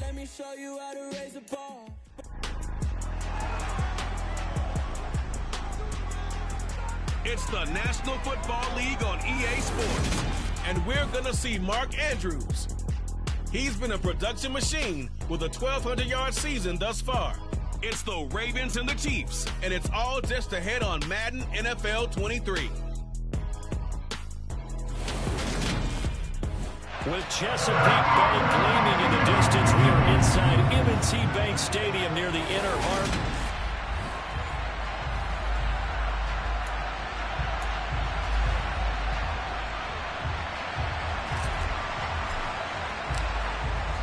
Let me show you how to raise a bar. It's the National Football League on EA Sports, and we're going to see Mark Andrews. He's been a production machine with a 1,200-yard season thus far. It's the Ravens and the Chiefs, and it's all just ahead on Madden NFL 23. With Chesapeake Bay gleaming in the distance, we are inside M&T Bank Stadium near the Inner Harbor.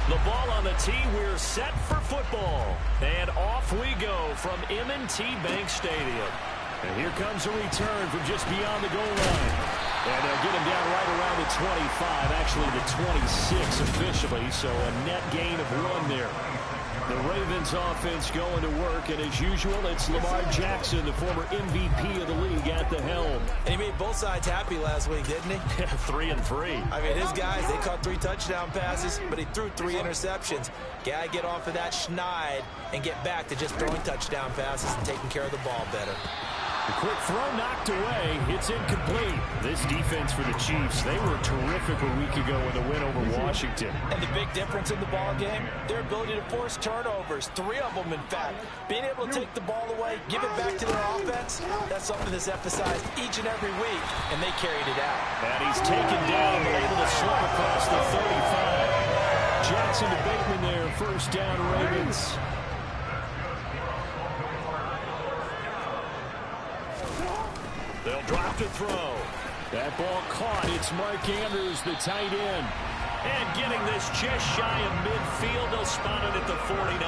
The ball on the tee, we're set for football. And off we go from M&T Bank Stadium. And here comes a return from just beyond the goal line. And they'll get him down right around the 25, actually the 26 officially, so a net gain of 1 there. The Ravens offense going to work, and as usual, it's Lamar Jackson, the former MVP of the league, at the helm. And he made both sides happy last week, didn't he? 3 and 3. I mean, his guys, they caught 3 touchdown passes, but he threw 3 interceptions. Gotta get off of that schneid and get back to just throwing touchdown passes and taking care of the ball better. The quick throw knocked away. It's incomplete. This defense for the Chiefs, they were terrific a week ago in the win over Washington. And the big difference in the ball game, their ability to force turnovers, 3 of them, in fact. Being able to take the ball away, give it back to their offense, that's something that's emphasized each and every week, and they carried it out. And he's taken down, but able to slip across the 35. Jackson to Bateman there, first down Ravens. They'll drop to throw. That ball caught. It's Mark Andrews, the tight end. And getting this just shy of midfield, they'll spot it at the 49.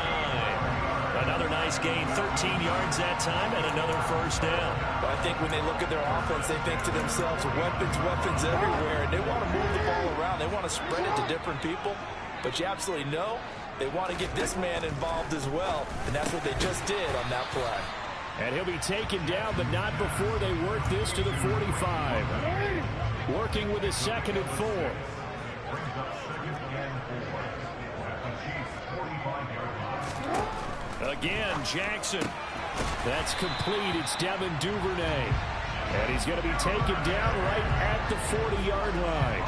Another nice gain, 13 yards that time, and another first down. Well, I think when they look at their offense, they think to themselves, weapons everywhere, and they want to move the ball around. They want to spread it to different people, but you absolutely know they want to get this man involved as well, and that's what they just did on that play. And he'll be taken down, but not before they work this to the 45. Working with a 2nd and 4. Again, Jackson. That's complete. It's Devin Duvernay. And he's going to be taken down right at the 40-yard line.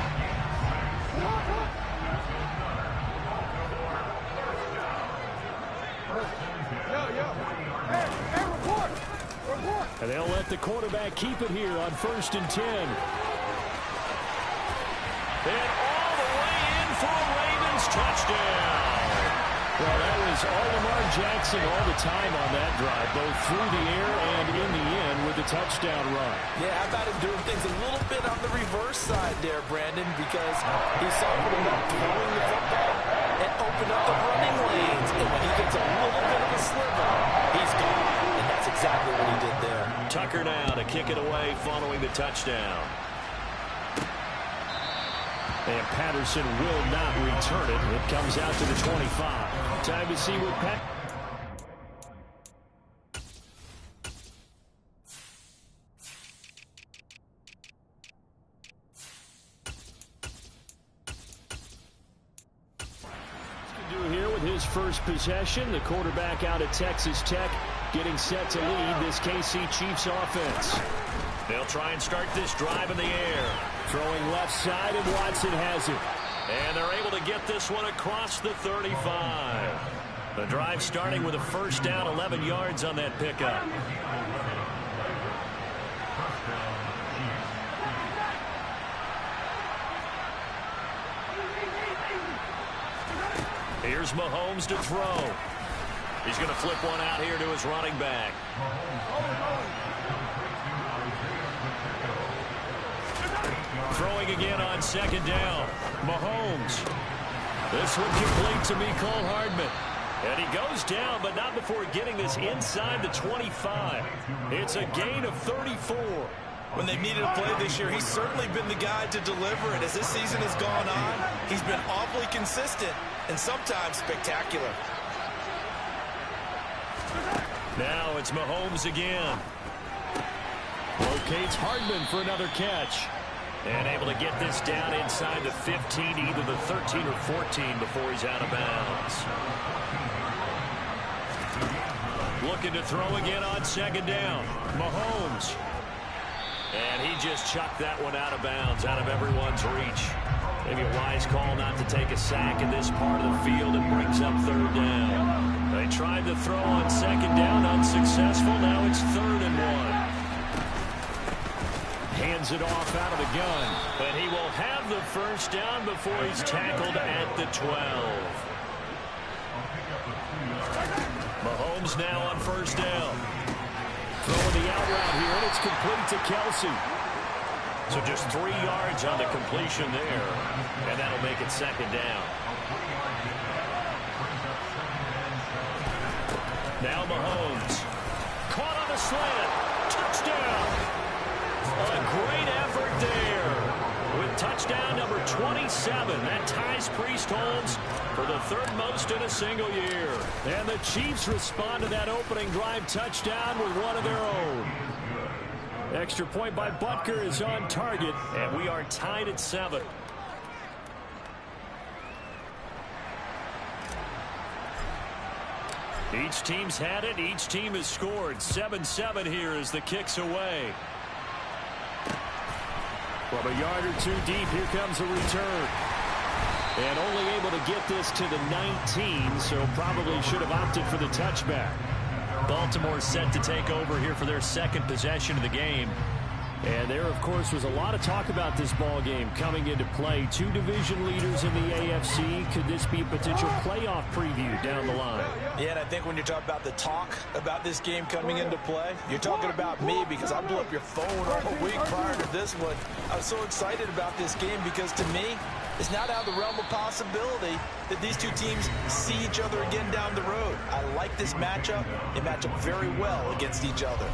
And they'll let the quarterback keep it here on 1st and 10. And all the way in for a Ravens touchdown. Well, that was all Lamar Jackson all the time on that drive, both through the air and in the end with the touchdown run. Yeah, how about him doing things a little bit on the reverse side there, Brandon, because he saw him throwing the football and opened up the running lanes. And when he gets a little bit of a sliver, he's gone. And that's exactly what he did there. Tucker now to kick it away following the touchdown. And Patterson will not return it. It comes out to the 25. Time to see what Pat... can do here with his first possession. The quarterback out at Texas Tech getting set to lead this KC Chiefs offense. They'll try and start this drive in the air. Throwing left side, and Watson has it. And they're able to get this one across the 35. The drive starting with a first down, 11 yards on that pickup. Here's Mahomes to throw. He's going to flip one out here to his running back. Throwing again on 2nd down. Mahomes. This one complete to Mecole Hardman. And he goes down, but not before getting this inside the 25. It's a gain of 34. When they've needed a play this year, he's certainly been the guy to deliver it. As this season has gone on, he's been awfully consistent and sometimes spectacular. Now it's Mahomes again. Locates Hardman for another catch. And able to get this down inside the 15, either the 13 or 14 before he's out of bounds. Looking to throw again on second down. Mahomes. And he just chucked that one out of bounds, out of everyone's reach. Maybe a wise call not to take a sack in this part of the field. It brings up third down. They tried to throw on second down, unsuccessful. Now it's 3rd and 1. Hands it off out of the gun, but he will have the first down before he's tackled at the 12. Mahomes now on first down. Throwing the out route here, and it's complete to Kelsey. So just 3 yards on the completion there, and that'll make it second down. Now Mahomes. Caught on the slant. Touchdown. A great effort there. With touchdown number 27. That ties Priest Holmes for the 3rd most in a single year. And the Chiefs respond to that opening drive touchdown with one of their own. Extra point by Butker is on target, and we are tied at 7. Each team's had it. Each team has scored. 7-7 here as the kick's away. From a yard or 2 deep, here comes a return. And only able to get this to the 19, so probably should have opted for the touchback. Baltimore set to take over here for their 2nd possession of the game. And there, of course, was a lot of talk about this ball game coming into play. 2 division leaders in the AFC. Could this be a potential playoff preview down the line? Yeah, and I think when you're talking about the talk about this game coming into play, you're talking about me because I blew up your phone all week prior to this one. I was so excited about this game because, to me, it's not out of the realm of possibility that these 2 teams see each other again down the road. I like this matchup. They match up very well against each other.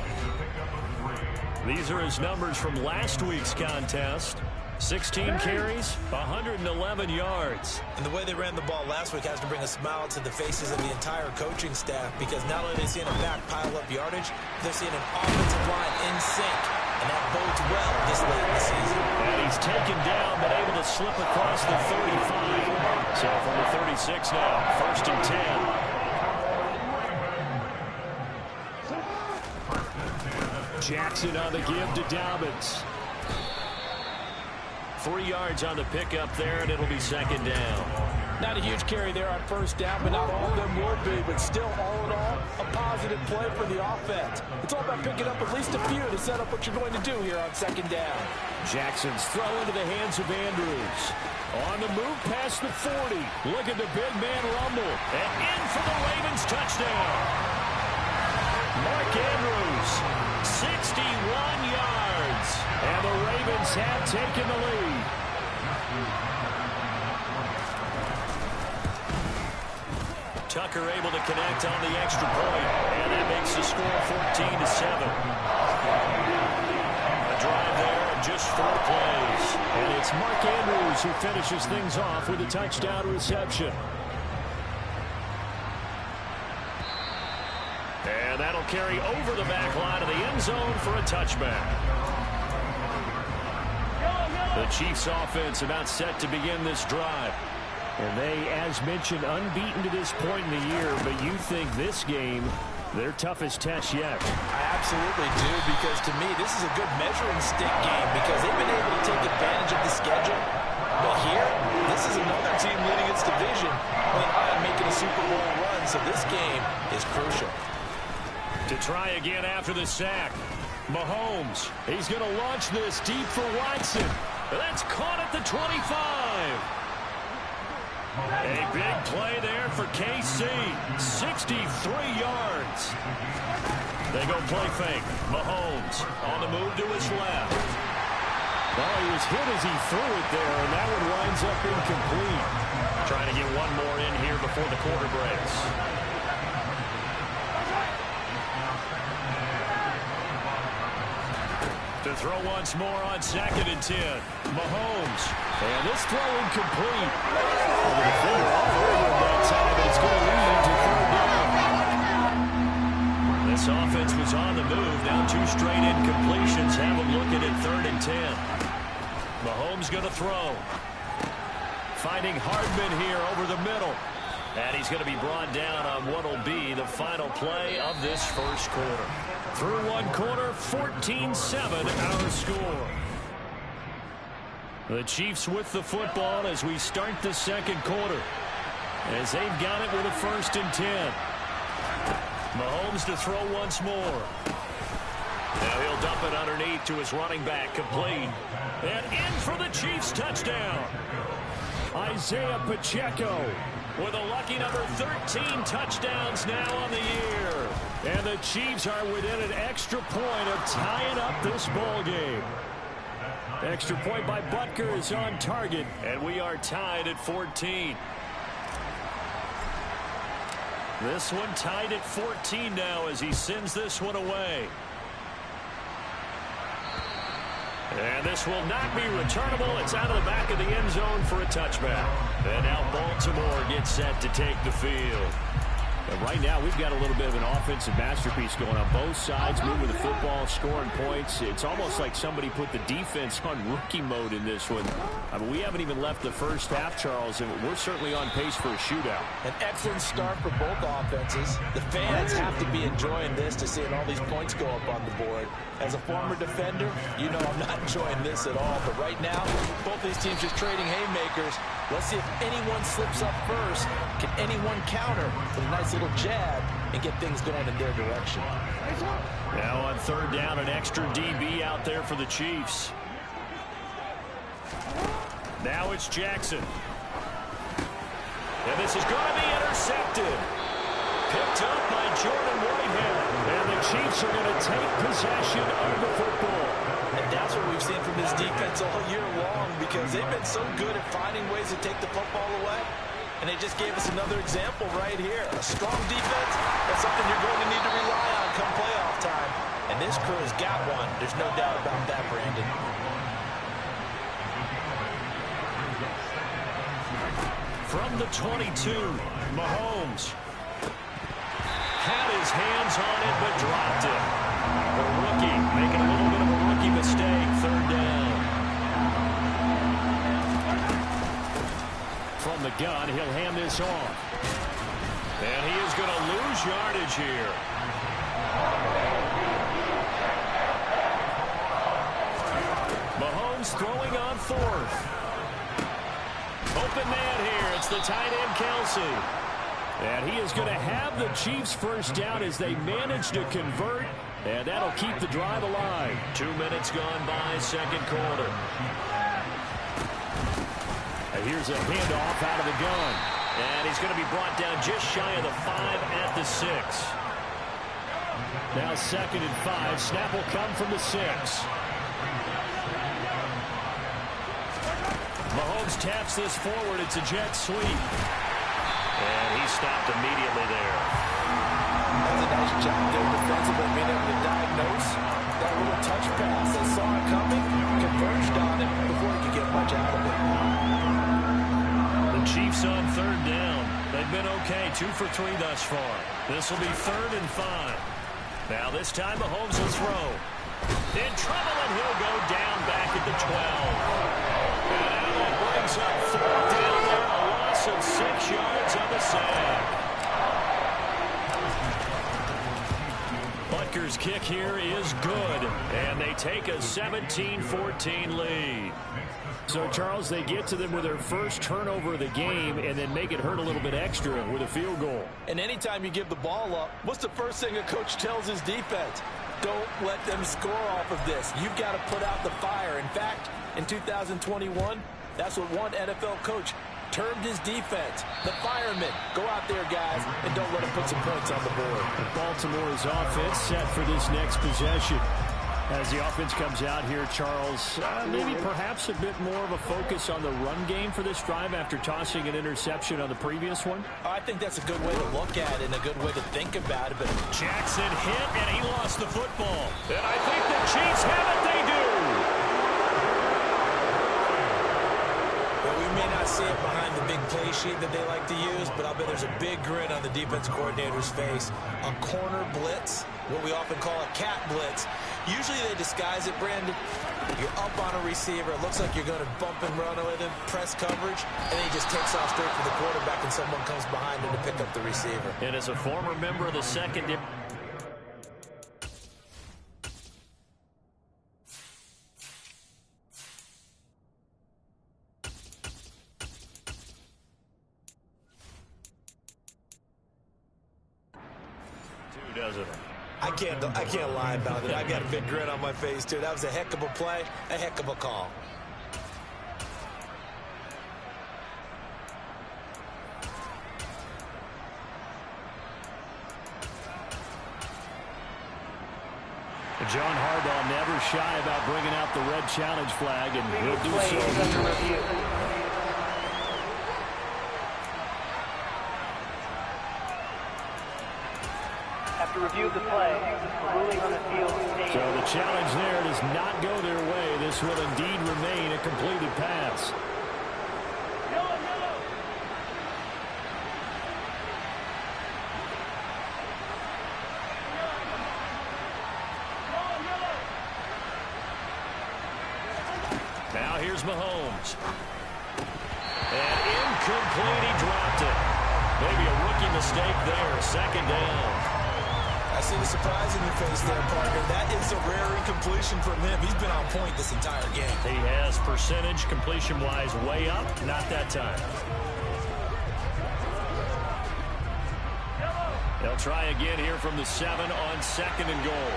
These are his numbers from last week's contest. 16 carries, 111 yards. And the way they ran the ball last week has to bring a smile to the faces of the entire coaching staff, because not only are they seeing a back pile up yardage, they're seeing an offensive line in sync. And that bodes well this late in the season. And he's taken down, but able to slip across the 35. So from the 36 now, 1st and 10. Jackson on the give to Dobbins. 3 yards on the pickup there, and it'll be second down. Not a huge carry there on first down, but not all of them will be. But still, all in all, a positive play for the offense. It's all about picking up at least a few to set up what you're going to do here on second down. Jackson's throw into the hands of Andrews. On the move past the 40. Look at the big man rumble. And in for the Ravens touchdown. Mark Andrews, 61 yards. And the Ravens have taken the lead. Tucker able to connect on the extra point, and that makes the score 14-7. A drive there, just 4 plays. And it's Mark Andrews who finishes things off with a touchdown reception. And that'll carry over the back line of the end zone for a touchback. The Chiefs offense about set to begin this drive. And they, as mentioned, unbeaten to this point in the year, but you think this game, their toughest test yet? I absolutely do, because to me, this is a good measuring stick game because they've been able to take advantage of the schedule. But here, this is another team leading its division on making a Super Bowl run, so this game is crucial. To try again after the sack. Mahomes, he's going to launch this deep for Watson. That's caught at the 25. A big play there for KC. 63 yards. They go play fake. Mahomes on the move to his left. Well, he was hit as he threw it there, and that one winds up incomplete. Trying to get one more in here before the quarter breaks. To throw once more on 2nd and 10. Mahomes. And this throw incomplete. Well, the defender all over him that time, but it's going to lead to 3rd down. This offense was on the move. Now 2 straight incompletions have them looking at 3rd and 10. Mahomes going to throw. Finding Hardman here over the middle. And he's going to be brought down on what will be the final play of this first quarter. Through one quarter, 14-7 our score. The Chiefs with the football as we start the second quarter. As they've got it with a 1st and 10. Mahomes to throw once more. Now he'll dump it underneath to his running back, complete. And in for the Chiefs touchdown. Isaiah Pacheco with a lucky number 13 touchdowns now on the year. And the Chiefs are within an extra point of tying up this ball game. Extra point by Butker is on target, and we are tied at 14. This one tied at 14 now as he sends this one away. And this will not be returnable. It's out of the back of the end zone for a touchback. And now Baltimore gets set to take the field. And right now, we've got a little bit of an offensive masterpiece going on both sides, moving the football, scoring points. It's almost like somebody put the defense on rookie mode in this one. I mean, we haven't even left the first half, Charles, and we're certainly on pace for a shootout. An excellent start for both offenses. The fans have to be enjoying this to seeing all these points go up on the board. As a former defender, you know I'm not enjoying this at all. But right now, both these teams just trading haymakers. Let's see if anyone slips up first. Can anyone counter with a nice little jab and get things going in their direction? Now on 3rd down, an extra DB out there for the Chiefs. Now it's Jackson. And this is going to be intercepted. Picked up by Jordan Whitehead. And the Chiefs are going to take possession of the football. And that's what we've seen from this defense all year long, because they've been so good at finding ways to take the football away. And they just gave us another example right here. A strong defense, that's something you're going to need to rely on come playoff time. And this crew has got one. There's no doubt about that, Brandon. From the 22, Mahomes had his hands on it but dropped it. The rookie making a little bit of a rookie mistake, 3rd down. From the gun, he'll hand this off. And he is going to lose yardage here. Mahomes throwing on 4th. Open man here. It's the tight end, Kelsey. And he is going to have the Chiefs first down as they manage to convert. And that'll keep the drive alive. 2 minutes gone by, second quarter. And here's a handoff out of the gun. And he's going to be brought down just shy of the 5 at the 6. Now 2nd and 5. Snap will come from the 6. Mahomes taps this forward. It's a jet sweep. And he stopped immediately there. That's a nice job there defensively, being able to diagnose that little touch pass. They saw it coming, converged on it before he could get much out of it. The Chiefs on 3rd down. They've been okay, 2 for 3 thus far. This will be 3rd and 5. Now this time Mahomes will throw. In trouble, and he'll go down back at the 12. And that brings up 4th down there, a loss of 6 yards on the sack. Butker's kick here is good, and they take a 17-14 lead. So, Charles, they get to them with their first turnover of the game and then make it hurt a little bit extra with a field goal. And anytime you give the ball up, what's the first thing a coach tells his defense? Don't let them score off of this. You've got to put out the fire. In fact, in 2021, that's what one NFL coach termed his defense, the firemen. Go out there, guys, and don't let them put some points on the board. Baltimore's offense set for this next possession. As the offense comes out here, Charles, maybe perhaps a bit more of a focus on the run game for this drive after tossing an interception on the previous one? I think that's a good way to look at it and a good way to think about it. But Jackson hit, and he lost the football. And I think the Chiefs have it. They do. Well, we may not see it behind the big play sheet that they like to use, but I'll bet there's a big grin on the defense coordinator's face. A corner blitz, what we often call a cat blitz. Usually they disguise it, Brandon. You're up on a receiver. It looks like you're going to bump and run with him, press coverage, and then he just takes off straight for the quarterback, and someone comes behind him to pick up the receiver. And as a former member of the secondary, doesn't it? I can't lie about it. I got a big grin on my face, too. That was a heck of a play, a heck of a call. John Harbaugh never shy about bringing out the red challenge flag, and he'll do so. To review the play, ruling on the field. So the challenge there does not go their way. This will indeed remain a completed pass. Now here's Mahomes. And incomplete, he dropped it. Maybe a rookie mistake there, second down. I see the surprise in your face there, partner. That is a rare incompletion from him. He's been on point this entire game. He has percentage completion-wise way up, not that time. They'll try again here from the 7 on 2nd and goal.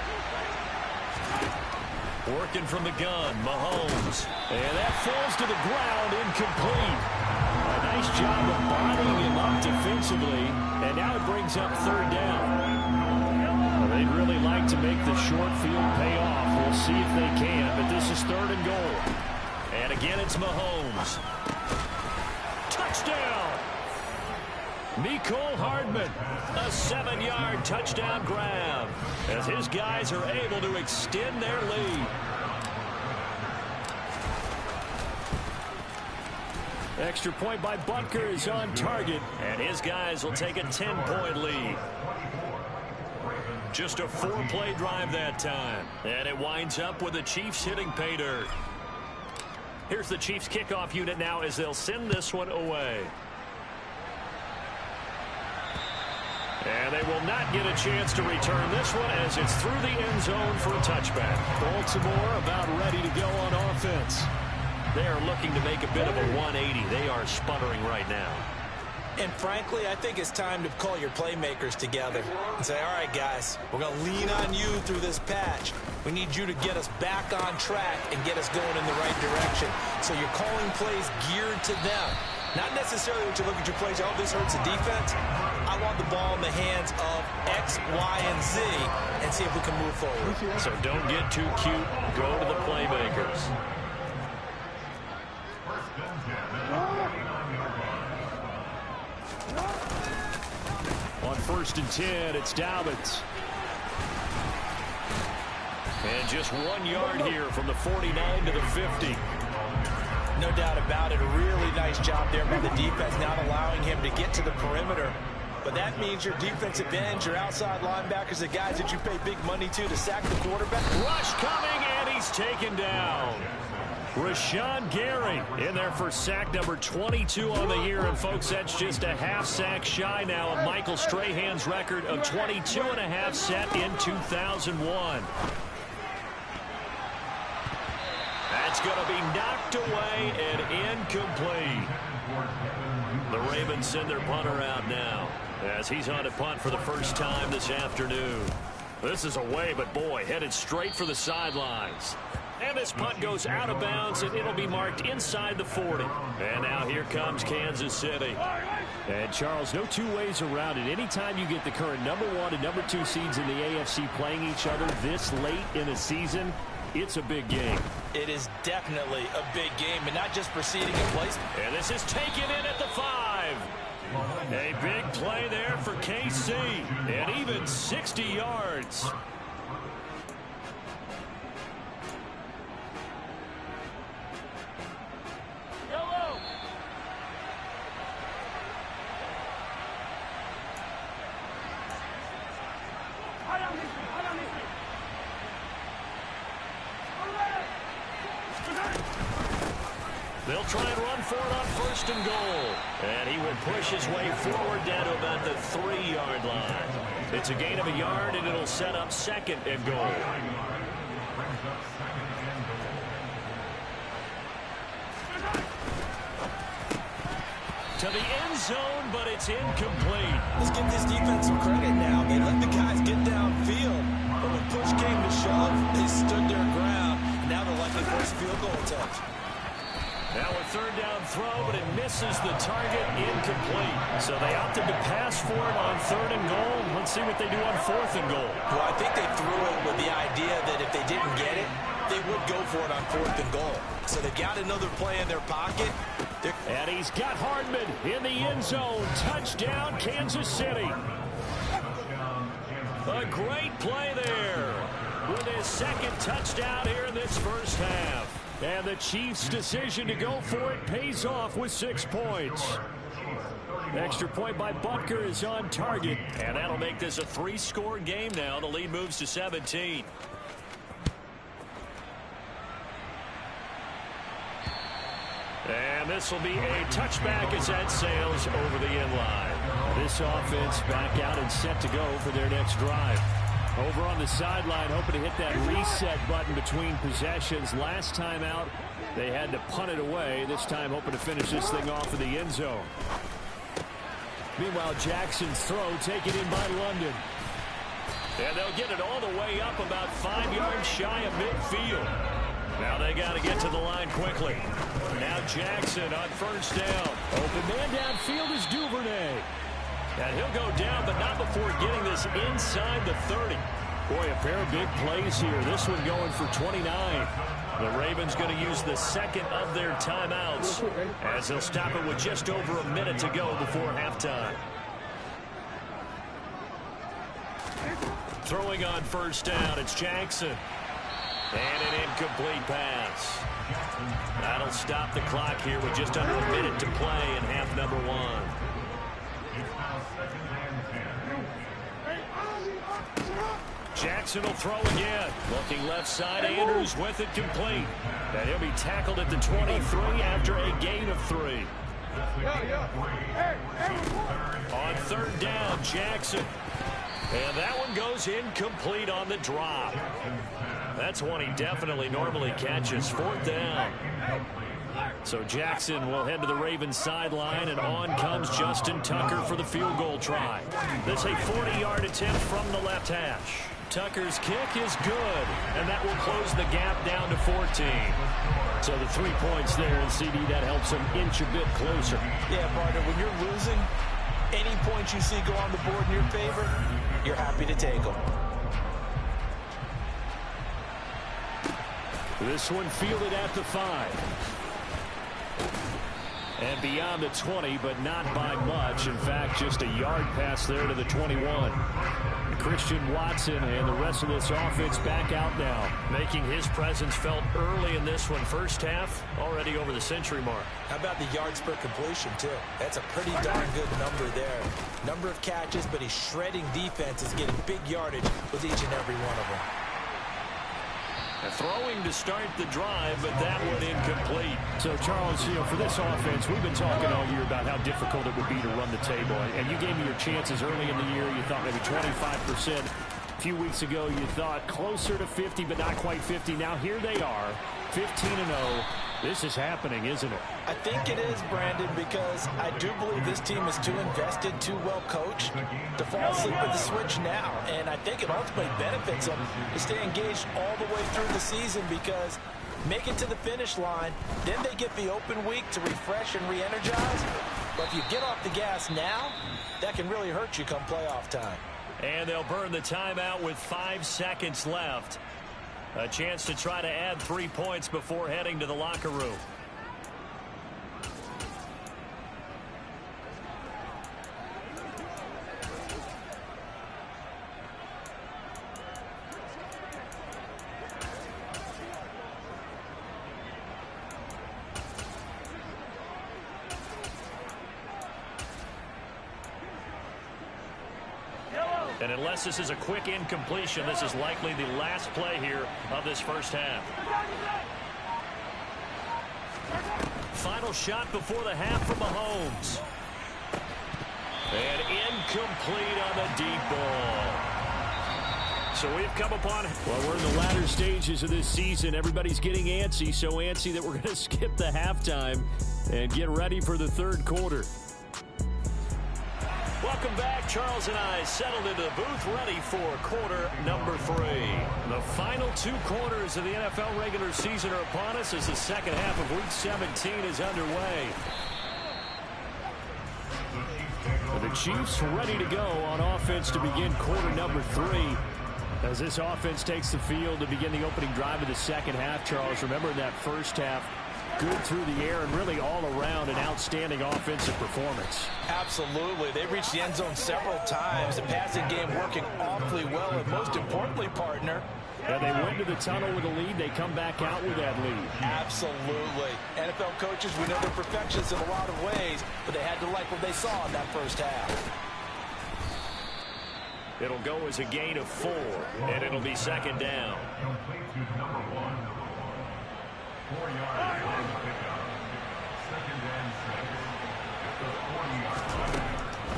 Working from the gun, Mahomes. And that falls to the ground, incomplete. A nice job of bodying him up defensively, and now it brings up 3rd down. They'd really like to make the short field pay off. We'll see if they can, but this is 3rd and goal. And again, it's Mahomes. Touchdown! Mecole Hardman, a 7-yard touchdown grab, as his guys are able to extend their lead. Extra point by Butker is on target, and his guys will take a 10-point lead. Just a 4-play drive that time. And it winds up with the Chiefs hitting pay dirt. Here's the Chiefs kickoff unit now as they'll send this one away. And they will not get a chance to return this one as it's through the end zone for a touchback. Baltimore about ready to go on offense. They are looking to make a bit of a 180. They are sputtering right now. And frankly, I think it's time to call your playmakers together and say, all right, guys, we're going to lean on you through this patch. We need you to get us back on track and get us going in the right direction. So you're calling plays geared to them. Not necessarily when you look at your plays, oh, this hurts the defense. I want the ball in the hands of X, Y, and Z and see if we can move forward. So don't get too cute. Go to the playmakers. On 1st and 10, it's Dobbins. And just 1 yard here from the 49 to the 50. No doubt about it. A really nice job there by the defense, not allowing him to get to the perimeter. But that means your defensive ends, your outside linebackers, the guys that you pay big money to sack the quarterback. Rush coming, and he's taken down. Rashawn Gary in there for sack number 22 on the year. And, folks, that's just a half sack shy now of Michael Strahan's record of 22.5 set in 2001. That's going to be knocked away and incomplete. The Ravens send their punter out now as he's on a punt for the first time this afternoon. This is away, but boy, headed straight for the sidelines. And this punt goes out of bounds, and it'll be marked inside the 40. And now here comes Kansas City. And, Charles, no two ways around it. Anytime you get the current #1 and #2 seeds in the AFC playing each other this late in a season, it's a big game. It is definitely a big game, and not just proceeding in place. And this is taken in at the 5. A big play there for KC, and even 60 yards. try and run for it on 1st and goal. And he will push his way forward down to about the 3-yard line. It's a gain of a yard, and it'll set up 2nd and goal. To the end zone, but it's incomplete. Let's give this defense some credit now. They let the guys get downfield. But when push came to shove, they stood their ground. Now they're likely to force a field goal attempt. Now a 3rd down throw, but it misses the target, incomplete. So they opted to pass for it on 3rd and goal. Let's see what they do on 4th and goal. Well, I think they threw it with the idea that if they didn't get it, they would go for it on 4th and goal. So they've got another play in their pocket. And he's got Hardman in the end zone. Touchdown, Kansas City. A great play there with his 2nd touchdown here in this first half. And the Chiefs' decision to go for it pays off with 6 points. Extra point by Butker is on target. And that'll make this a 3-score game now. The lead moves to 17. And this will be a touchback as that sails over the end line. This offense back out and set to go for their next drive. Over on the sideline, hoping to hit that reset button between possessions. Last time out, they had to punt it away. This time, hoping to finish this thing off in the end zone. Meanwhile, Jackson's throw taken in by London. And they'll get it all the way up about 5 yards shy of midfield. Now they got to get to the line quickly. Now Jackson on 1st down. Open man downfield is Duvernay. And he'll go down, but not before getting this inside the 30. Boy, a pair of big plays here. This one going for 29. The Ravens going to use the 2nd of their timeouts as they'll stop it with just over a minute to go before halftime. Throwing on 1st down, it's Jackson. And an incomplete pass. That'll stop the clock here with just under a minute to play in half number 1. Jackson will throw again. Looking left side, Andrews with it complete. And he'll be tackled at the 23 after a gain of 3. On 3rd down, Jackson. And that one goes incomplete on the drop. That's one he definitely normally catches. 4th down. So Jackson will head to the Ravens sideline, and on comes Justin Tucker for the field goal try. This a 40-yard attempt from the left hash. Tucker's kick is good, and that will close the gap down to 14. So the 3 points there, and CD, that helps him inch a bit closer. Yeah, partner, when you're losing, any points you see go on the board in your favor, you're happy to take them. This one fielded at the 5. And beyond the 20, but not by much. In fact, just a yard pass there to the 21. Christian Watson and the rest of this offense back out now, making his presence felt early in this one. First half, already over the century mark. How about the yards per completion, too? That's a pretty darn good number there. Number of catches, but he's shredding defenses, getting big yardage with each and every one of them. Throwing to start the drive, but that one incomplete. So, Charles, for this offense, we've been talking all year about how difficult it would be to run the table. And you gave me your chances early in the year. You thought maybe 25%. A few weeks ago, you thought closer to 50, but not quite 50. Now, here they are, 15-0. This is happening, isn't it? I think it is, Brandon, because I do believe this team is too invested, too well coached to fall asleep at the switch now. And I think it ultimately benefits them to stay engaged all the way through the season, because make it to the finish line, then they get the open week to refresh and re-energize. But if you get off the gas now, that can really hurt you come playoff time. And they'll burn the timeout with 5 seconds left. A chance to try to add 3 points before heading to the locker room. And unless this is a quick incompletion, this is likely the last play here of this first half. final shot before the half from Mahomes. And incomplete on the deep ball. So we've come upon, well, we're in the latter stages of this season. Everybody's getting antsy, so antsy that we're going to skip the halftime and get ready for the third quarter. Welcome back. Charles and I settled into the booth, ready for quarter number 3. The final 2 quarters of the NFL regular season are upon us as the second half of Week 17 is underway. The Chiefs ready to go on offense to begin quarter number 3. As this offense takes the field to begin the opening drive of the second half, Charles, remember in that first half, good through the air and really all around an outstanding offensive performance. Absolutely. They reached the end zone several times. The passing game working awfully well, and most importantly, partner, and they went to the tunnel with a lead. They come back out with that lead. Absolutely. NFL coaches, we know they're perfectionists in a lot of ways, but they had to like what they saw in that first half. It'll go as a gain of 4, and it'll be second down.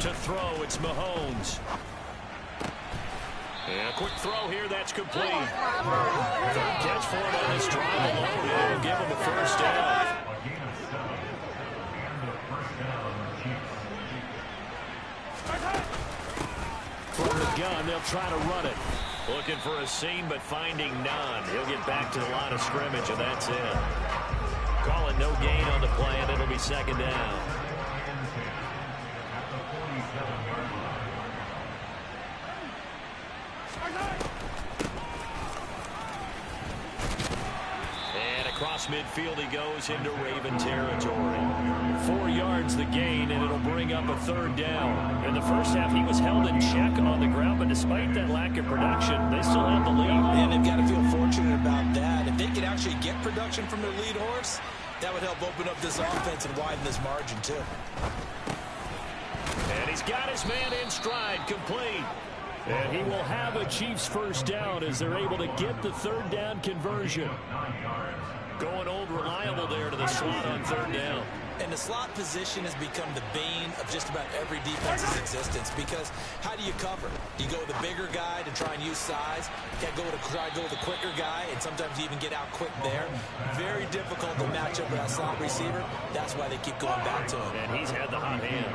To throw, it's Mahomes. And a quick throw here, that's complete. Third catch for him on this drive alone, and it'll give him a first down. From the gun, they'll try to run it. Looking for a seam, but finding none. He'll get back to the line of scrimmage, and that's it. Call it no gain on the play, and it'll be second down. And across midfield he goes into Raven territory. 4 yards the gain, and it'll bring up a third down. In the first half, he was held in check on the ground, but despite that lack of production, they still have the lead. And they've got to feel fortunate about that. If they could actually get production from their lead horse, that would help open up this offense and widen this margin, too. And he's got his man in stride, complete. And he will have a Chiefs first down as they're able to get the third down conversion. Going old reliable there to the slot on third down. And the slot position has become the bane of just about every defense's existence, because how do you cover? Do you go with a bigger guy to try and use size? You go with a quicker guy, and sometimes you even get out quick there. Very difficult to match up with that slot receiver. That's why they keep going back to him. And he's had the hot hand.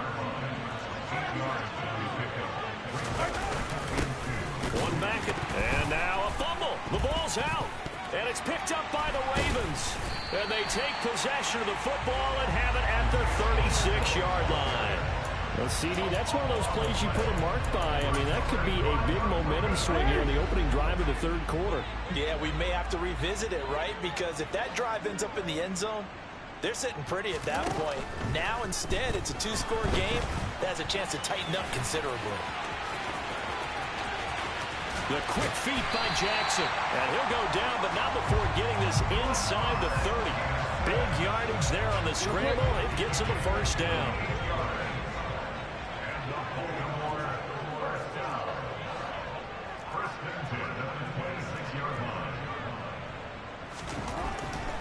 One back, and now a fumble. The ball's out, and it's picked up by the Ravens. And they take possession of the football and have it at the 36-yard line. Well, CD, that's one of those plays you put a mark by. I mean, that could be a big momentum swing here in the opening drive of the third quarter. Yeah, we may have to revisit it, right? Because if that drive ends up in the end zone, they're sitting pretty at that point. Now, instead, it's a 2-score game that has a chance to tighten up considerably. The quick feet by Jackson. And he'll go down, but not before getting this inside the 30. Big yardage there on the scramble. It gets him a first down.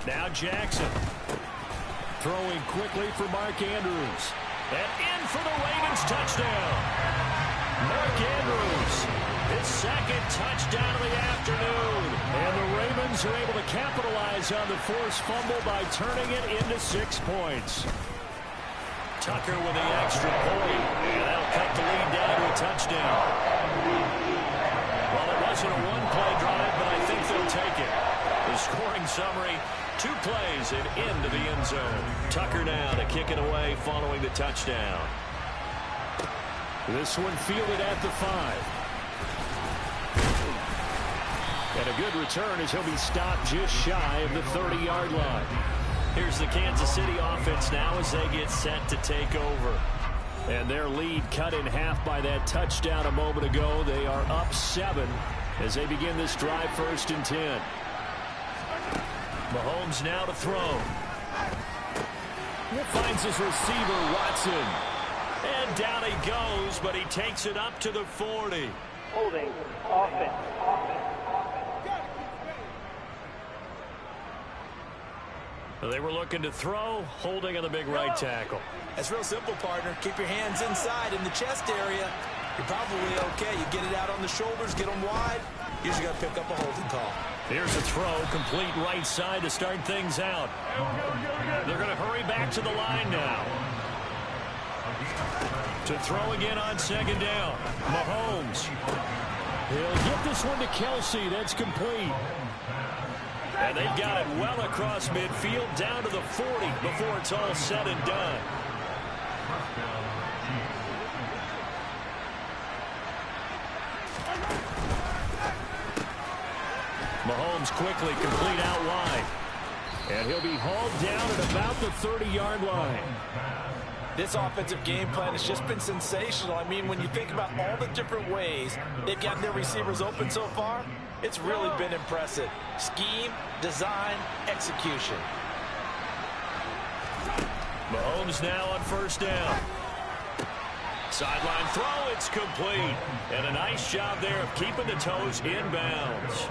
Now Jackson. Throwing quickly for Mark Andrews. And in for the Ravens touchdown. Mark Andrews. His second touchdown of the afternoon. And the Ravens are able to capitalize on the forced fumble by turning it into 6 points. Tucker with the extra point. And that'll cut the lead down to a touchdown. Well, it wasn't a one-play drive, but I think they'll take it. The scoring summary, 2 plays and into the end zone. Tucker now to kick it away following the touchdown. This one fielded at the 5. And a good return as he'll be stopped just shy of the 30-yard line. Here's the Kansas City offense now as they get set to take over. And their lead cut in half by that touchdown a moment ago. They are up 7 as they begin this drive, 1st and 10. Mahomes now to throw. Finds his receiver, Watson. And down he goes, but he takes it up to the 40. Holding offense. They were looking to throw, holding on the big right tackle. That's real simple, partner. Keep your hands inside in the chest area. You're probably okay. You get it out on the shoulders, get them wide. Usually got to pick up a holding call. Here's a throw, complete right side to start things out. They're going to hurry back to the line now. To throw again on second down. Mahomes. He'll get this one to Kelsey. That's complete. And they've got it well across midfield, down to the 40 before it's all said and done. Mahomes quickly complete out wide. And he'll be hauled down at about the 30-yard line. This offensive game plan has just been sensational. I mean, when you think about all the different ways they've gotten their receivers open so far, it's really been impressive. Scheme, design, execution. Mahomes now on first down. Sideline throw, it's complete. And a nice job there of keeping the toes in bounds.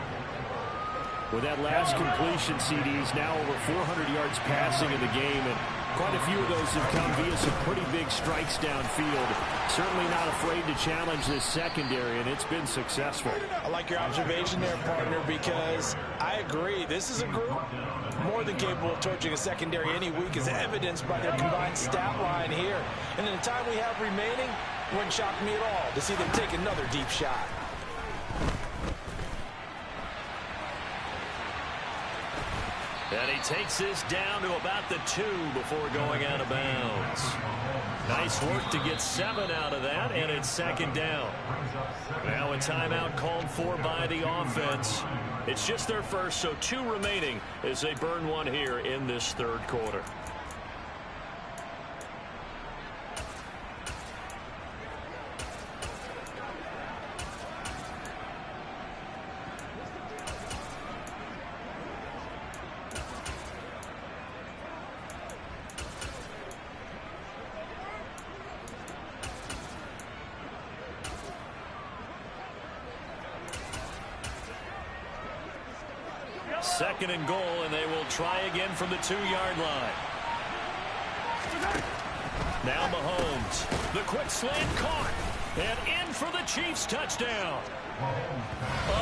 With that last completion, CD's now over 400 yards passing in the game, and quite a few of those have come via some pretty big strikes downfield. Certainly not afraid to challenge this secondary, and it's been successful. I like your observation there, partner, because I agree. This is a group more than capable of torching a secondary any week, as evidenced by their combined stat line here. And in the time we have remaining, it wouldn't shock me at all to see them take another deep shot. And he takes this down to about the 2 before going out of bounds. Nice work to get 7 out of that, and it's second down. Now a timeout called for by the offense. It's just their first, so 2 remaining as they burn one here in this third quarter. Second and goal, and they will try again from the 2-yard line. Now Mahomes. The quick slant caught. And in for the Chiefs touchdown.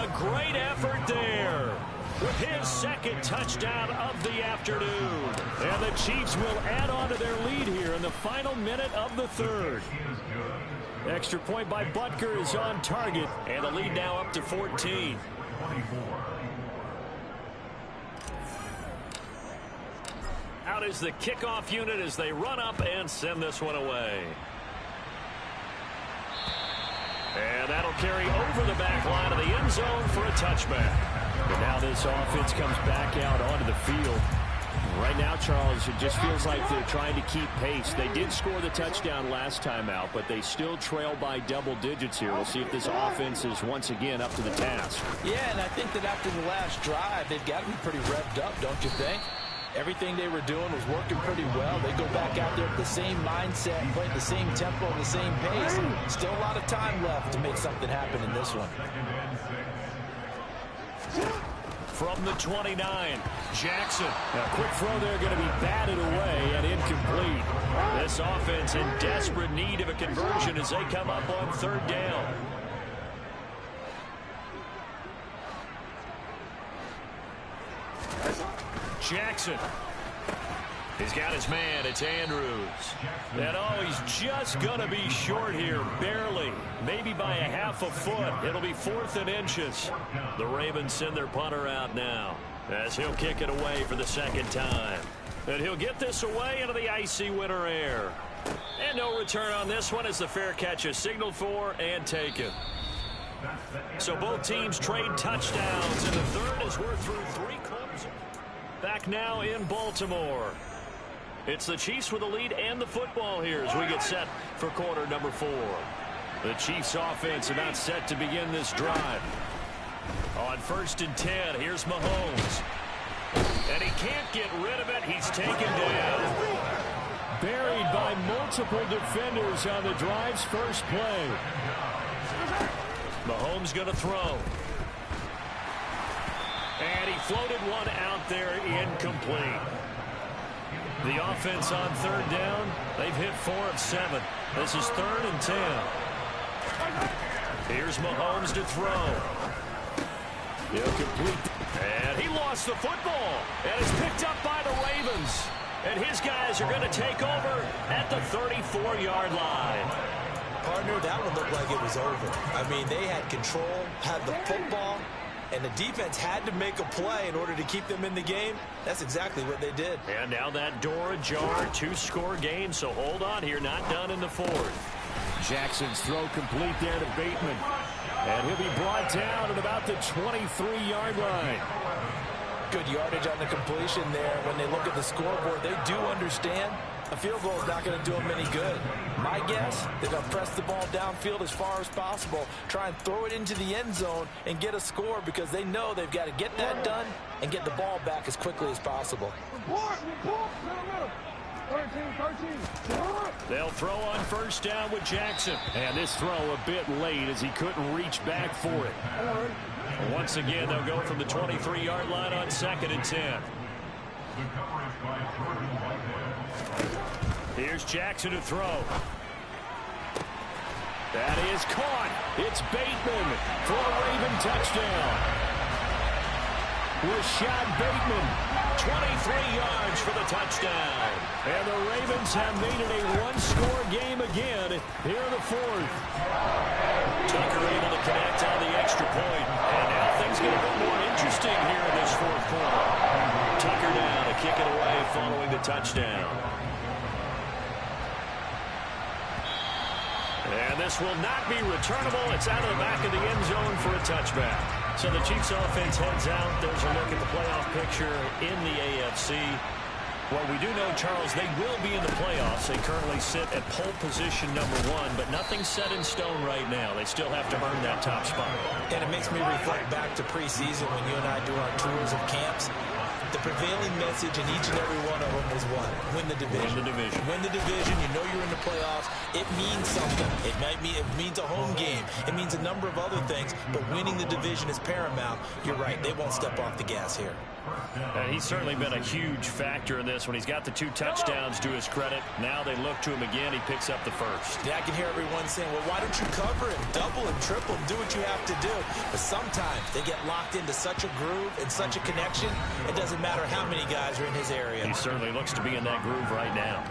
A great effort there. With his second touchdown of the afternoon. And the Chiefs will add on to their lead here in the final minute of the third. Extra point by Butker is on target. And the lead now up to 14. Out is the kickoff unit as they run up and send this one away. And that'll carry over the back line of the end zone for a touchback. And now this offense comes back out onto the field. Right now, Charles, it just feels like they're trying to keep pace. They did score the touchdown last time out, but they still trail by double digits here. We'll see if this offense is once again up to the task. Yeah, and I think that after the last drive, they've got to be pretty revved up, don't you think? Everything they were doing was working pretty well. They go back out there with the same mindset and play at the same tempo and the same pace. Still a lot of time left to make something happen in this one. From the 29, Jackson. A quick throw there going to be batted away and incomplete. This offense in desperate need of a conversion as they come up on third down. Jackson. He's got his man. It's Andrews. And oh, he's just going to be short here. Barely. Maybe by a half a foot. It'll be 4th and inches. The Ravens send their punter out now as he'll kick it away for the second time. And he'll get this away into the icy winter air. And no return on this one as the fair catch is signaled for and taken. So both teams trade touchdowns in the third as we're through 3 quarters. Back now in Baltimore. It's the Chiefs with the lead and the football here as we get set for quarter number 4. The Chiefs offense about set to begin this drive. On 1st and 10, here's Mahomes. And he can't get rid of it. He's taken down. Buried by multiple defenders on the drive's first play. Mahomes going to throw. And he floated one out there incomplete. The offense on third down, they've hit 4 of 7. This is 3rd and 10. Here's Mahomes to throw. He'll complete. And he lost the football. And it's picked up by the Ravens. And his guys are going to take over at the 34-yard line. Partner, that one looked like it was over. I mean, they had control, had the football, and the defense had to make a play in order to keep them in the game. That's exactly what they did. And now that door ajar, 2-score game, so hold on here, not done in the 4th. Jackson's throw complete there to Bateman. And he'll be brought down at about the 23-yard line. Good yardage on the completion there. When they look at the scoreboard, they do understand a field goal is not going to do them any good. My guess, they're going to press the ball downfield as far as possible, try and throw it into the end zone and get a score because they know they've got to get that done and get the ball back as quickly as possible. They'll throw on first down with Jackson. And this throw a bit late as he couldn't reach back for it. Once again, they'll go from the 23-yard line on 2nd and 10. Here's Jackson to throw. That is caught. It's Bateman for a Raven touchdown. Rashad Bateman, 23 yards for the touchdown. And the Ravens have made it a 1-score game again here in the 4th. Tucker able to connect on the extra point. And now things get a bit more interesting here in this 4th quarter. Tucker down to kick it away following the touchdown. And this will not be returnable. It's out of the back of the end zone for a touchback. So the Chiefs offense heads out. There's a look at the playoff picture in the AFC. Well, we do know, Charles, they will be in the playoffs. They currently sit at pole position #1, but nothing's set in stone right now. They still have to earn that top spot. And it makes me reflect back to preseason when you and I do our tours of camps. The prevailing message in each and every one of them was what? Win the division. Win the division. Win the division. You know you're in the playoffs. It means something. It means a home game. It means a number of other things, but winning the division is paramount. You're right. They won't step off the gas here. He's certainly been a huge factor in this when he's got the 2 touchdowns to his credit. Now they look to him again. He picks up the first. Yeah, I can hear everyone saying, well, why don't you cover him, double him, triple him, do what you have to do. But sometimes they get locked into such a groove and such a connection, it doesn't matter how many guys are in his area. He certainly looks to be in that groove right now.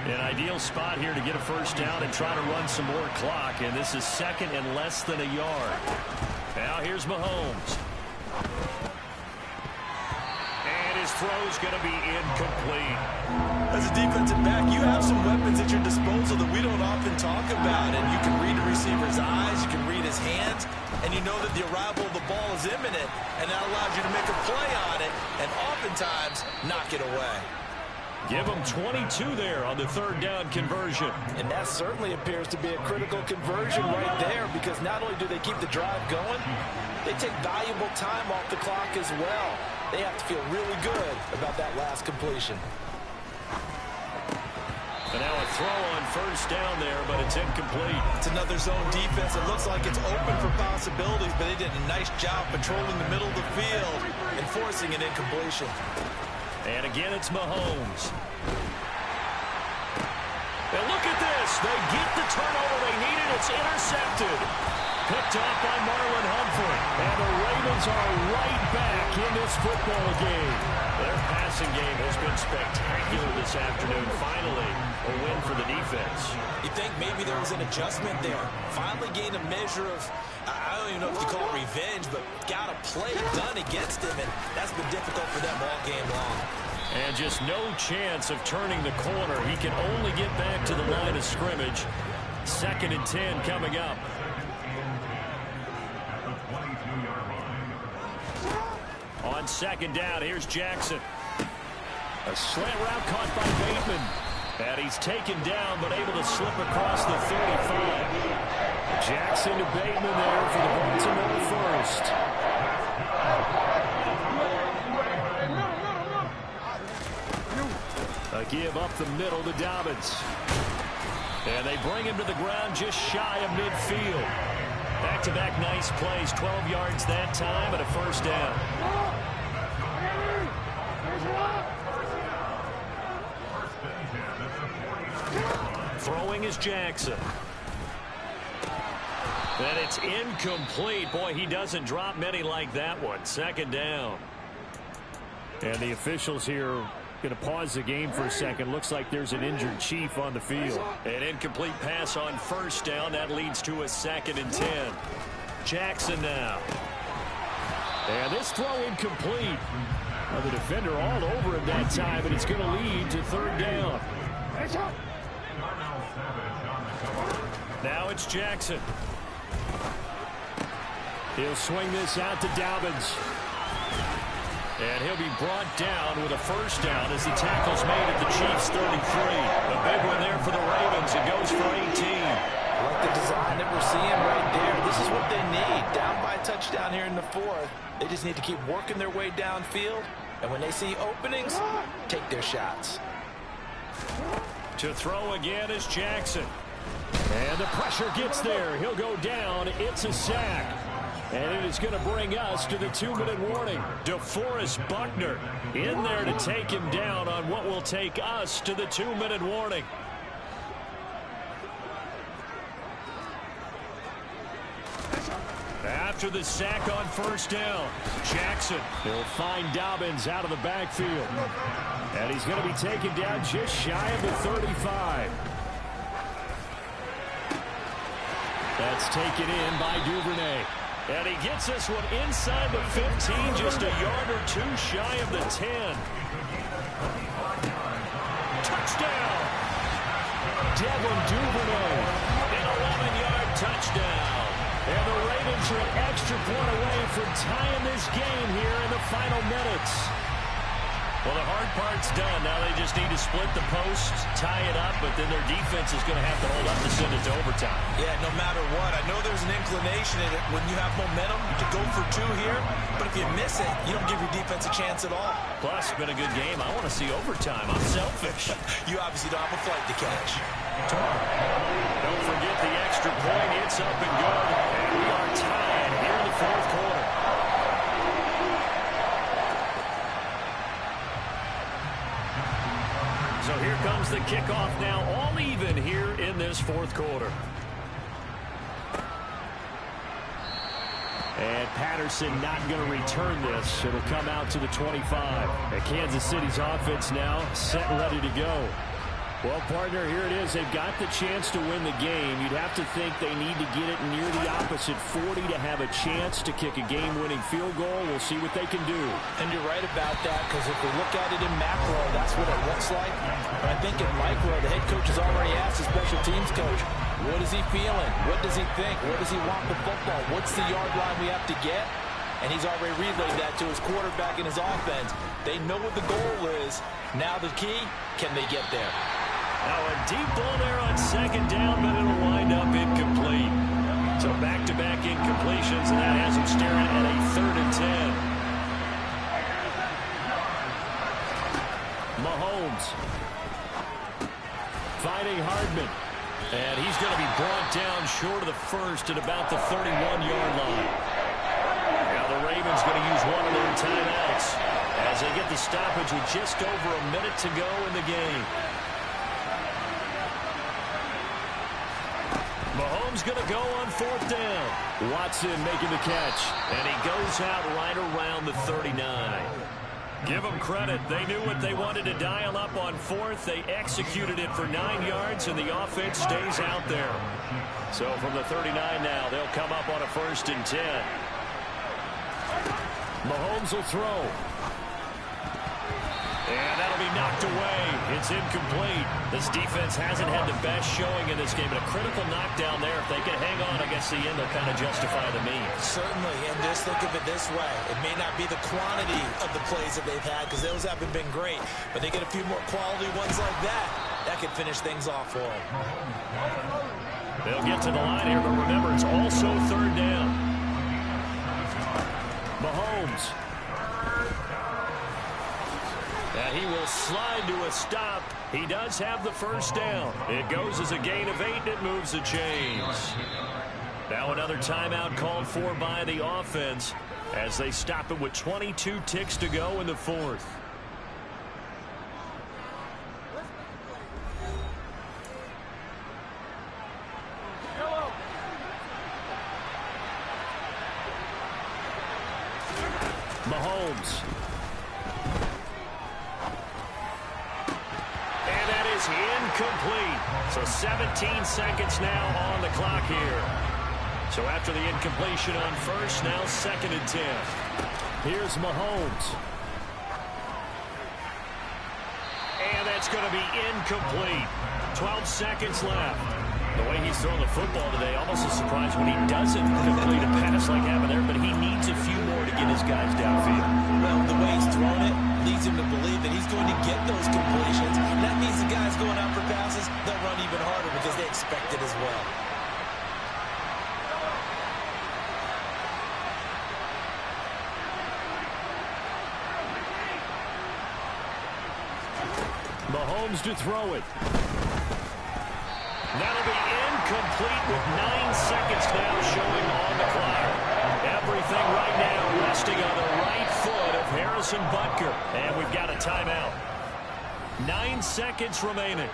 An ideal spot here to get a first down and try to run some more clock. And this is 2nd and less than a yard. Now here's Mahomes. And his throw's going to be incomplete. As a defensive back, you have some weapons at your disposal that we don't often talk about. And you can read a receiver's eyes, you can read his hands, and you know that the arrival of the ball is imminent, and that allows you to make a play on it and oftentimes knock it away. Give them 22 there on the 3rd down conversion. And that certainly appears to be a critical conversion right there, because not only do they keep the drive going, they take valuable time off the clock as well. They have to feel really good about that last completion. And now a throw on first down there, but it's incomplete. It's another zone defense. It looks like it's open for possibilities, but they did a nice job patrolling the middle of the field and forcing an incompletion. And again, it's Mahomes. And look at this. They get the turnover they needed. It's intercepted. Picked off by Marlon Humphrey. And the Ravens are right back in this football game. Their passing game has been spectacular this afternoon. Finally, a win for the defense. You think maybe there was an adjustment there. Finally gained a measure of, I don't even know if you call it revenge, but got a play done against him, and that's been difficult for them all game long. And just no chance of turning the corner. He can only get back to the line of scrimmage. 2nd and 10 coming up. On 2nd down, here's Jackson. A slant route caught by Bateman. And he's taken down, but able to slip across the 35. Jackson to Bateman there for the Baltimore first. A give up the middle to Dobbins. And they bring him to the ground just shy of midfield. Back-to-back nice plays, 12 yards that time and a first down. Throwing is Jackson. And it's incomplete. Boy, he doesn't drop many like that one. Second down. And the officials here going to pause the game for a second. Looks like there's an injured Chief on the field. An incomplete pass on first down. That leads to a 2nd and 10. Jackson now. And this throw incomplete. Well, the defender all over him that time, and it's going to lead to 3rd down. Now it's Jackson. He'll swing this out to Dobbins. And he'll be brought down with a 1st down as the tackle's made at the Chiefs' 33. A big one there for the Ravens. It goes for 18. I like the design that we're seeing right there. This is what they need. Down by a touchdown here in the 4th. They just need to keep working their way downfield. And when they see openings, take their shots. To throw again is Jackson. And the pressure gets there. He'll go down. It's a sack. And it is going to bring us to the 2-minute warning. DeForest Buckner in there to take him down on what will take us to the 2-minute warning. After the sack on 1st down, Jackson will find Dobbins out of the backfield. And he's going to be taken down just shy of the 35. That's taken in by Duvernay. And he gets this one inside the 15, just a yard or 2 shy of the 10. Touchdown! Devin Duvernay, an 11-yard touchdown. And the Ravens are an extra point away from tying this game here in the final minutes. Well, the hard part's done. Now they just need to split the post, tie it up, but then their defense is going to have to hold up to send it to overtime. Yeah, no matter what. I know there's an inclination in it when you have momentum to go for 2 here, but if you miss it, you don't give your defense a chance at all. Plus, it's been a good game. I want to see overtime. I'm selfish. You obviously don't have a flight to catch. Don't forget the extra point. It's up and good. And we are tied here in the 4th quarter. So here comes the kickoff now, all even here in this 4th quarter. And Patterson not going to return this. It'll come out to the 25. And Kansas City's offense now set and ready to go. Well, partner, here it is. They've got the chance to win the game. You'd have to think they need to get it near the opposite 40 to have a chance to kick a game-winning field goal. We'll see what they can do. And you're right about that, because if we look at it in macro, that's what it looks like. But I think in micro, the head coach has already asked the special teams coach, what is he feeling? What does he think? Where does he want the football? What's the yard line we have to get? And he's already relayed that to his quarterback and his offense. They know what the goal is. Now the key, can they get there? Now a deep ball there on 2nd down, but it'll wind up incomplete. So back-to-back incompletions, and that has him staring at a 3rd and 10. Mahomes fighting Hardman. And he's going to be brought down short of the 1st at about the 31-yard line. Now the Ravens going to use one of their timeouts as they get the stoppage with just over a minute to go in the game. Mahomes going to go on 4th down. Watson making the catch. And he goes out right around the 39. Give them credit. They knew what they wanted to dial up on 4th. They executed it for 9 yards, and the offense stays out there. So from the 39 now, they'll come up on a 1st and 10. Mahomes will throw. And that'll be knocked away. It's incomplete. This defense hasn't had the best showing in this game, but a critical knockdown there. If they can hang on against the end, they'll kind of justify the means. Certainly, and just think of it this way. It may not be the quantity of the plays that they've had, because those haven't been great, but they get a few more quality ones like that. That could finish things off for them. They'll get to the line here, but remember, it's also 3rd down. Mahomes. And he will slide to a stop. He does have the 1st down. It goes as a gain of 8, and it moves the chains. Now another timeout called for by the offense as they stop it with 22 ticks to go in the 4th. Mahomes. And that is incomplete. So 17 seconds now on the clock here. So after the incompletion on first, now 2nd and 10. Here's Mahomes. And that's going to be incomplete. 12 seconds left. The way he's throwing the football today, almost a surprise when he doesn't complete a pass like happened there, but he needs a few more to get his guys downfield. Well, the way he's thrown it leads him to believe that he's going to get those completions. That means the guys going out for passes, they'll run even harder because they expect it as well. Mahomes to throw it. That'll be incomplete with 9 seconds now showing on the clock. Everything right now resting on the right foot of Harrison Butker. And we've got a timeout. 9 seconds remaining.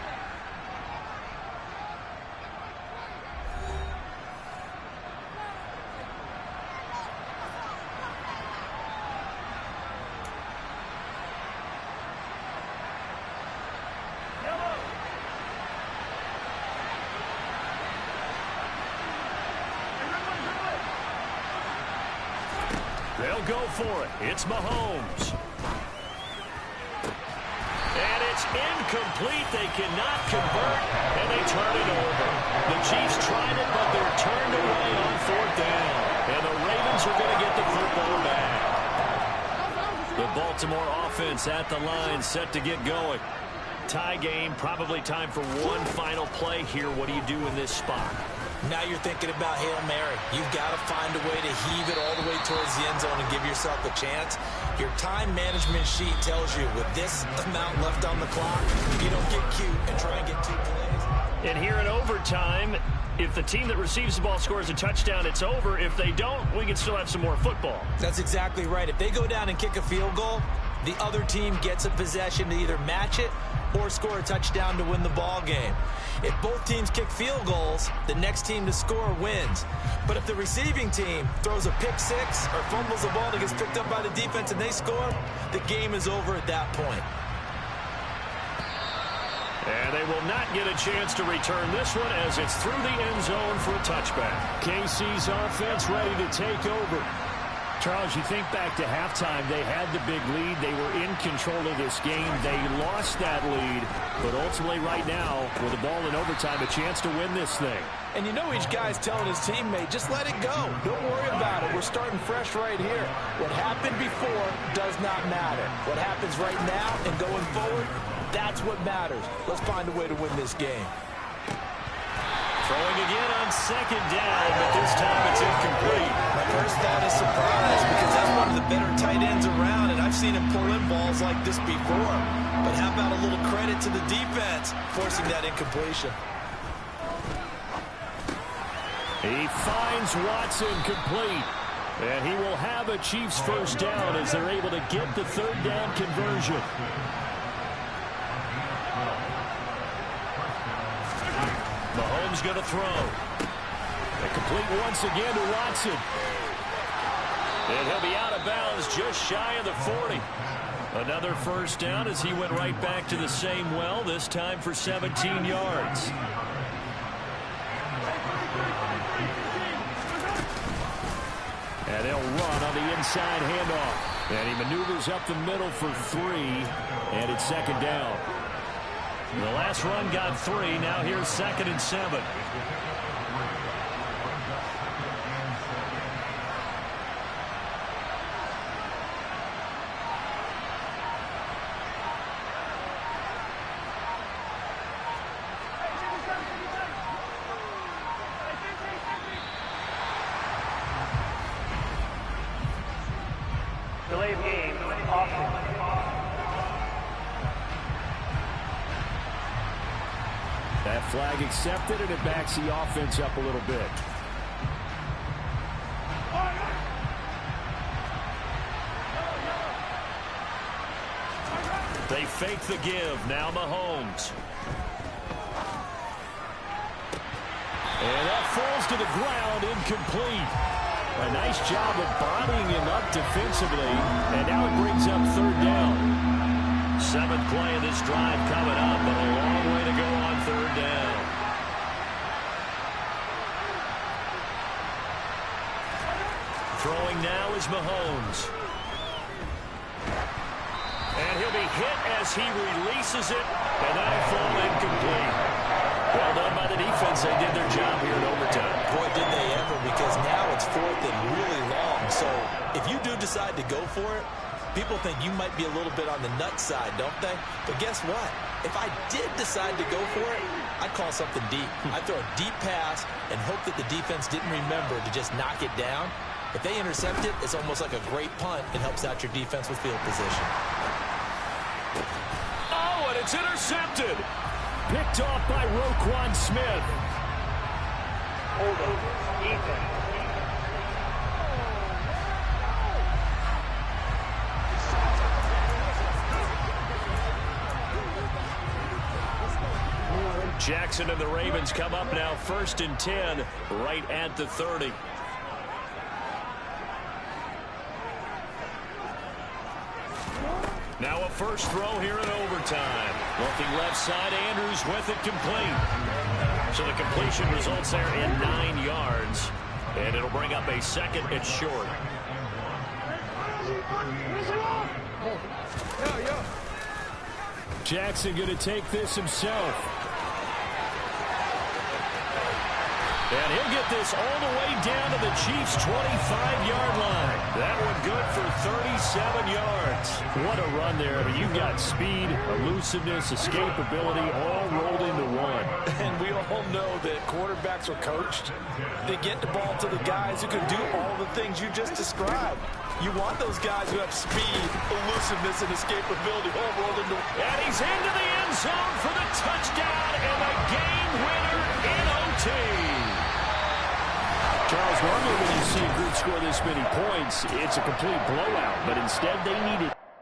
They'll go for it. It's Mahomes. And it's incomplete. They cannot convert, and they turn it over. The Chiefs tried it, but they're turned away on 4th down. And the Ravens are going to get the football back. The Baltimore offense at the line, set to get going. Tie game, probably time for one final play here. What do you do in this spot? Now you're thinking about Hail Mary. You've got to find a way to heave it all the way towards the end zone and give yourself a chance. Your time management sheet tells you with this amount left on the clock, you don't get cute and try and get 2 plays. And here in overtime, if the team that receives the ball scores a touchdown, it's over. If they don't, we can still have some more football. That's exactly right. If they go down and kick a field goal, the other team gets a possession to either match it or score a touchdown to win the ball game. If both teams kick field goals, the next team to score wins. But if the receiving team throws a pick six or fumbles the ball that gets picked up by the defense and they score, the game is over at that point. And they will not get a chance to return this one as it's through the end zone for a touchback. KC's offense ready to take over. Charles, you think back to halftime, they had the big lead. They were in control of this game. They lost that lead, but ultimately right now, with the ball in overtime, a chance to win this thing. And you know each guy's telling his teammate, just let it go. Don't worry about it. We're starting fresh right here. What happened before does not matter. What happens right now and going forward, that's what matters. Let's find a way to win this game. Throwing again on 2nd down, but this time it's incomplete. My first thought is surprise because that's one of the better tight ends around, and I've seen him pull in balls like this before. But how about a little credit to the defense forcing that incompletion? He finds Watson complete. And he will have a Chiefs first down as they're able to get the 3rd down conversion. Mahomes going to throw. And complete once again to Watson. And he'll be out of bounds just shy of the 40. Another first down as he went right back to the same well, this time for 17 yards. And they'll run on the inside handoff. And he maneuvers up the middle for 3. And it's 2nd down. The last run got 3. Now here's 2nd and 7. Delay of game, offense. That flag accepted, and it backs the offense up a little bit. They fake the give. Now Mahomes. And that falls to the ground, incomplete. A nice job of bodying him up defensively, and now it brings up third down. 7th play of this drive coming up, but a long way to go on third down. Throwing now is Mahomes. And he'll be hit as he releases it, and that'll fall incomplete. Well done by the defense. They did their job here in overtime. Boy, did they ever, because now it's 4th and really long. So if you do decide to go for it, people think you might be a little bit on the nut side, don't they? But guess what? If I did decide to go for it, I'd call something deep. I'd throw a deep pass and hope that the defense didn't remember to just knock it down. If they intercept it, it's almost like a great punt. It helps out your defense with field position. Oh, and it's intercepted. Picked off by Roquan Smith. Holding. Defense. Jackson and the Ravens come up now 1st and 10 right at the 30. Now a first throw here in overtime. Looking left side, Andrews with it complete. So the completion results there in 9 yards. And it'll bring up a 2nd and short. Jackson going to take this himself. And he'll get this all the way down to the Chiefs' 25-yard line. That one good for 37 yards. What a run there. I mean, you've got speed, elusiveness, escapability all rolled into one. And we all know that quarterbacks are coached. They get the ball to the guys who can do all the things you just described. You want those guys who have speed, elusiveness, and escapability all rolled into one. And he's into the end zone for the touchdown and the game winner in OT. Charles, normally when you see a group score this many points, it's a complete blowout, but instead they needed